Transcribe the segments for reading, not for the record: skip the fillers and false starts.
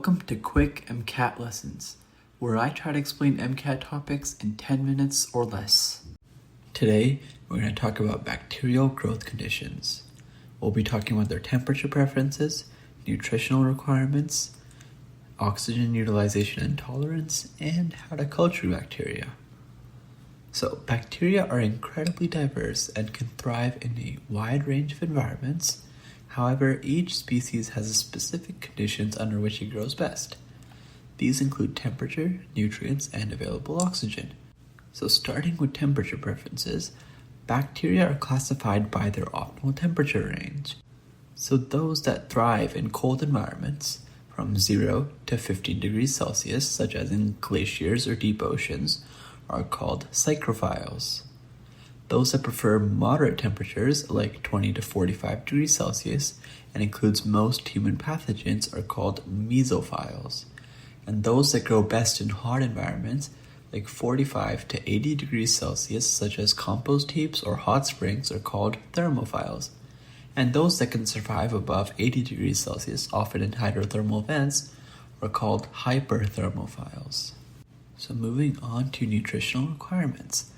Welcome to Quick MCAT Lessons, where I try to explain MCAT topics in 10 minutes or less. Today, we're going to talk about bacterial growth conditions. We'll be talking about their temperature preferences, nutritional requirements, oxygen utilization and tolerance, and how to culture bacteria. So, bacteria are incredibly diverse and can thrive in a wide range of environments. However, each species has specific conditions under which it grows best. These include temperature, nutrients, and available oxygen. So starting with temperature preferences, bacteria are classified by their optimal temperature range. So those that thrive in cold environments, from 0 to 15 degrees Celsius, such as in glaciers or deep oceans, are called psychrophiles. Those that prefer moderate temperatures, like 20 to 45 degrees Celsius, and includes most human pathogens, are called mesophiles. And those that grow best in hot environments, like 45 to 80 degrees Celsius, such as compost heaps or hot springs, are called thermophiles. And those that can survive above 80 degrees Celsius, often in hydrothermal vents, are called hyperthermophiles. So moving on to nutritional requirements.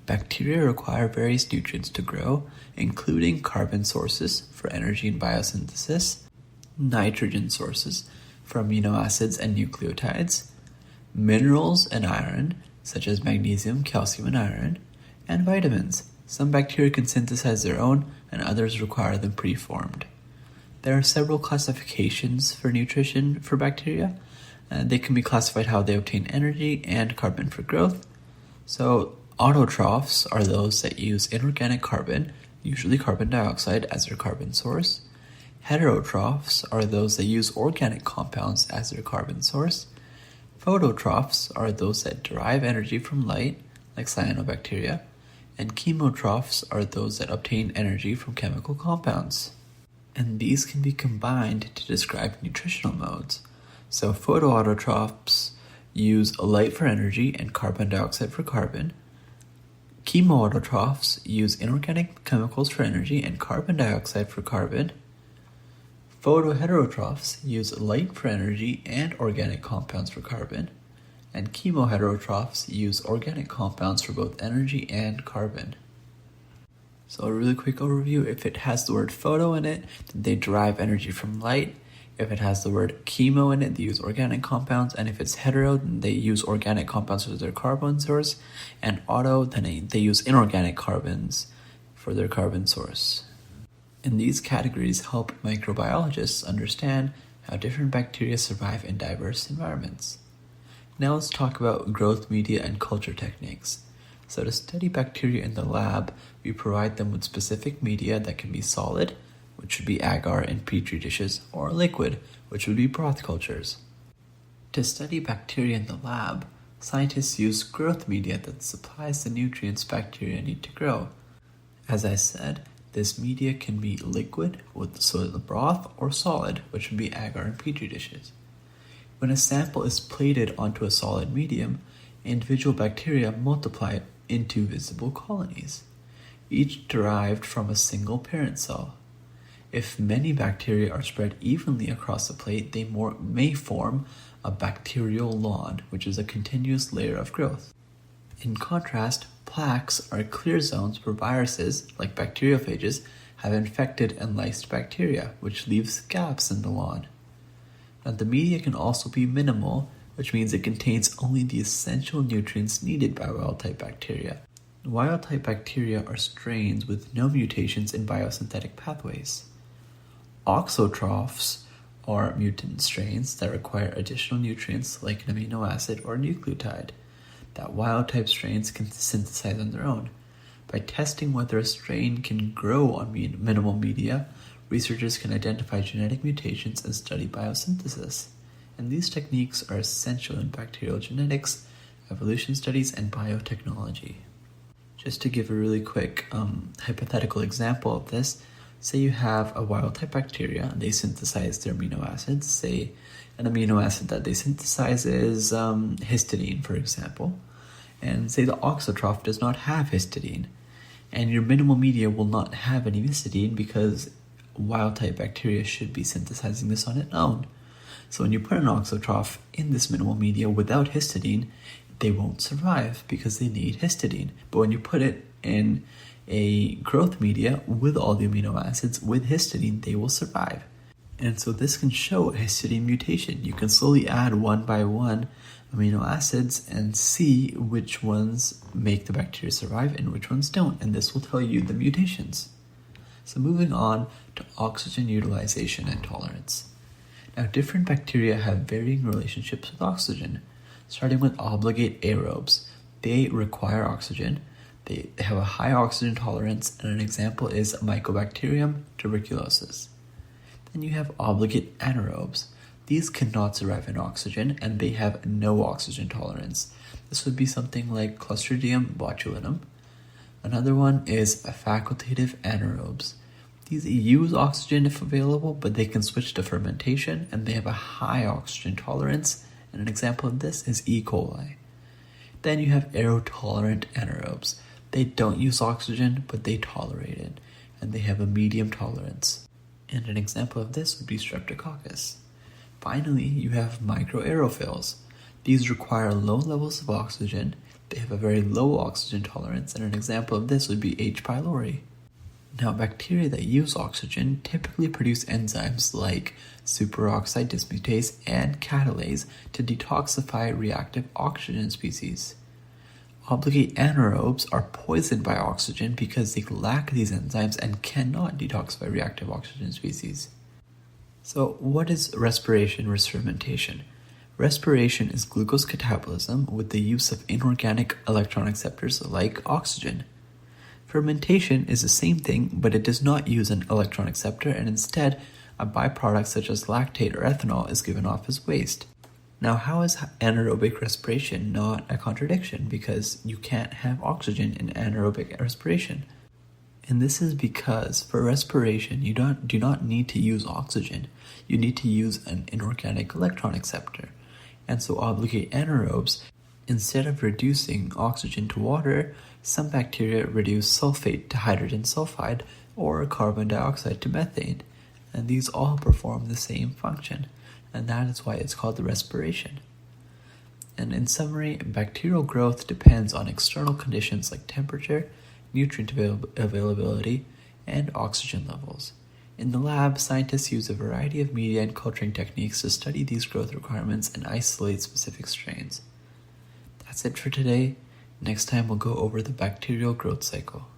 Bacteria require various nutrients to grow, including carbon sources for energy and biosynthesis, nitrogen sources for amino acids and nucleotides, minerals and iron, such as magnesium, calcium, and iron, and vitamins. Some bacteria can synthesize their own, and others require them preformed. There are several classifications for nutrition for bacteria. They can be classified how they obtain energy and carbon for growth. So, autotrophs are those that use inorganic carbon, usually carbon dioxide, as their carbon source. Heterotrophs are those that use organic compounds as their carbon source. Phototrophs are those that derive energy from light, like cyanobacteria. And chemotrophs are those that obtain energy from chemical compounds. And these can be combined to describe nutritional modes. So photoautotrophs use light for energy and carbon dioxide for carbon. Chemoautotrophs use inorganic chemicals for energy and carbon dioxide for carbon. Photoheterotrophs use light for energy and organic compounds for carbon. And chemoheterotrophs use organic compounds for both energy and carbon. So a really quick overview: if it has the word photo in it, then they derive energy from light. If it has the word chemo in it, they use organic compounds. And if it's hetero, then they use organic compounds as their carbon source. And auto, then they use inorganic carbons for their carbon source. And these categories help microbiologists understand how different bacteria survive in diverse environments. Now let's talk about growth media and culture techniques. So to study bacteria in the lab, we provide them with specific media that can be solid, which would be agar in petri dishes, or liquid, which would be broth cultures. To study bacteria in the lab, scientists use growth media that supplies the nutrients bacteria need to grow. As I said, this media can be liquid with solid broth, or solid, which would be agar in petri dishes. When a sample is plated onto a solid medium, individual bacteria multiply into visible colonies, each derived from a single parent cell. If many bacteria are spread evenly across the plate, they may form a bacterial lawn, which is a continuous layer of growth. In contrast, plaques are clear zones where viruses, like bacteriophages, have infected and lysed bacteria, which leaves gaps in the lawn. Now, the media can also be minimal, which means it contains only the essential nutrients needed by wild-type bacteria. Wild-type bacteria are strains with no mutations in biosynthetic pathways. Auxotrophs are mutant strains that require additional nutrients like an amino acid or nucleotide that wild-type strains can synthesize on their own. By testing whether a strain can grow on minimal media, researchers can identify genetic mutations and study biosynthesis. And these techniques are essential in bacterial genetics, evolution studies, and biotechnology. Just to give a really quick hypothetical example of this, say you have a wild-type bacteria, and they synthesize their amino acids. Say an amino acid that they synthesize is histidine, for example. And say the auxotroph does not have histidine. And your minimal media will not have any histidine because wild-type bacteria should be synthesizing this on its own. So when you put an auxotroph in this minimal media without histidine, they won't survive because they need histidine. But when you put it in a growth media with all the amino acids with histidine, they will survive. And so this can show a histidine mutation. You can slowly add one by one amino acids and see which ones make the bacteria survive and which ones don't. And this will tell you the mutations. So moving on to oxygen utilization and tolerance. Now, different bacteria have varying relationships with oxygen, starting with obligate aerobes. They require oxygen. They have a high oxygen tolerance, and an example is Mycobacterium tuberculosis. Then you have obligate anaerobes. These cannot survive in oxygen, and they have no oxygen tolerance. This would be something like Clostridium botulinum. Another one is facultative anaerobes. These use oxygen if available, but they can switch to fermentation, and they have a high oxygen tolerance, and an example of this is E. coli. Then you have aerotolerant anaerobes. They don't use oxygen, but they tolerate it, and they have a medium tolerance. And an example of this would be Streptococcus. Finally, you have microaerophils. These require low levels of oxygen. They have a very low oxygen tolerance, and an example of this would be H. pylori. Now, bacteria that use oxygen typically produce enzymes like superoxide dismutase and catalase to detoxify reactive oxygen species. Obligate anaerobes are poisoned by oxygen because they lack these enzymes and cannot detoxify reactive oxygen species. So, what is respiration versus fermentation? Respiration is glucose catabolism with the use of inorganic electron acceptors like oxygen. Fermentation is the same thing, but it does not use an electron acceptor, and instead, a byproduct such as lactate or ethanol is given off as waste. Now, how is anaerobic respiration not a contradiction? Because you can't have oxygen in anaerobic respiration. And this is because for respiration, you do not need to use oxygen. You need to use an inorganic electron acceptor. And so obligate anaerobes, instead of reducing oxygen to water, some bacteria reduce sulfate to hydrogen sulfide or carbon dioxide to methane, and these all perform the same function, and that is why it's called the respiration. And in summary, bacterial growth depends on external conditions like temperature, nutrient availability, and oxygen levels. In the lab, scientists use a variety of media and culturing techniques to study these growth requirements and isolate specific strains. That's it for today. Next time we'll go over the bacterial growth cycle.